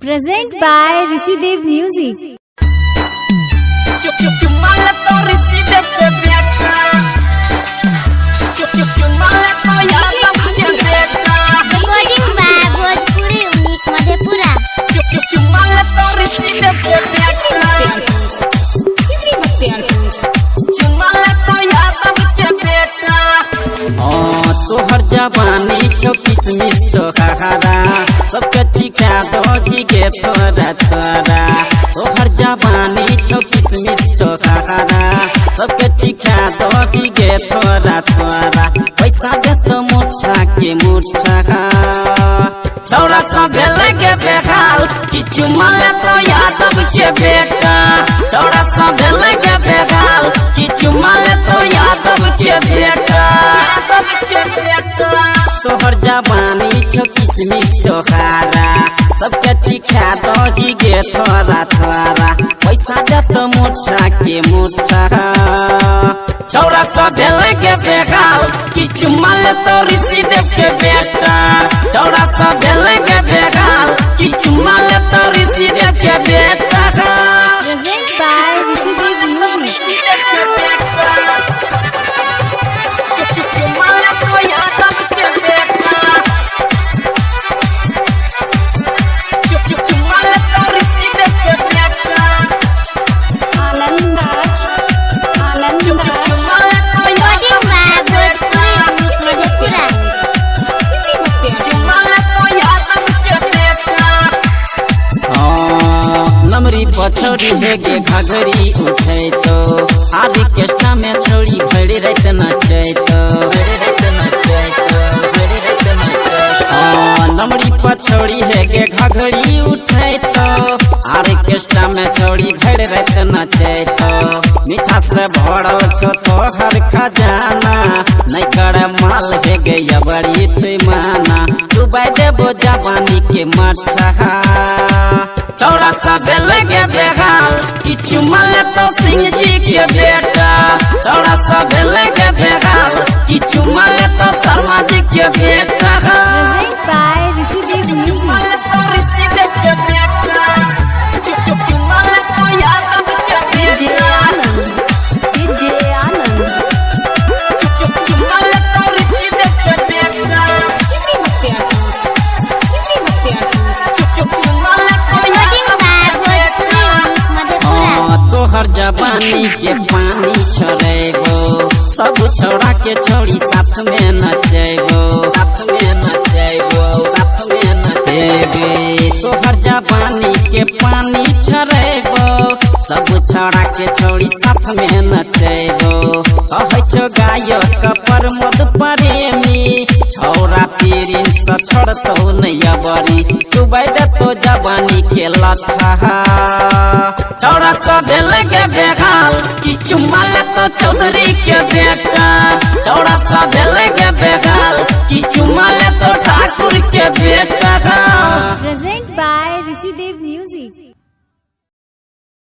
Present by Rishidev Music. तोहर जवानी छो किसमिस छो खारा सब कच्ची का दोगी के थोड़ा थोड़ा। तोहर जवानी छो किसमिस छो खारा सब कच्ची का दोगी के थोड़ा थोड़ा। पैसा दे तो मुठा के मुठा दौड़ा सब लगे बेहाल किचु माले तो यादव के बेटा। दौड़ा सब लगे बेहाल किचु माले तो यादव के बेटा। तोहर जवानी छो किसमिस छो खारा सब कच्ची खा दोगी गे थोड़ा थोड़ा। पैसा दे तो मुठा के मुठा दौड़ा सब लगे बेहाल किचु माले तो ऋषिदेव के बेटा। दौड़ा सब लगे बेहाल किचु माले तो ऋषिदेव के बेटा। Present by Rishidev Music. नमरी पछौड़ी है गे घाघरी उठे तो आधी केस्टा में छोड़ी भड़ी रहते नचे तो नमरी पछौड़ी है गे घाघरी उठे तो आधी केस्टा में छोड़ी भड़ी रहते नचे तो। मीठा से भरल छो तो हर खजाना नहीं करे माल है गे बड़ी तुमाना डुबाई देबो जवानी के मठा। चौड़ा सब लगे बेहाल किचु माले तो सिंह जी के बेटा। चौड़ा सब लगे बेहाल किचु माले तो शर्मा जी के बेटा। Present by Rishidev Music. DJ Anand. DJ Anand. तोहर जवानी के पानी छोड़ेगो सब छोड़ा के छोड़ी साथ में नचेगो साथ में नचेगो साथ में नचेगे। तोहर जवानी के पानी छोड़ेगो सब छोड़ा के छोड़ी साथ में नचेगो। कहे छो गायक प्रमोद प्रेमी छौरा पीरिन से छोड़तो नहीं बड़ी डुबाई दे तो जवानी के लठा। चौड़ा सब लगे बेहाल किचु माले तो चौधरी के बेटा। चौड़ा सब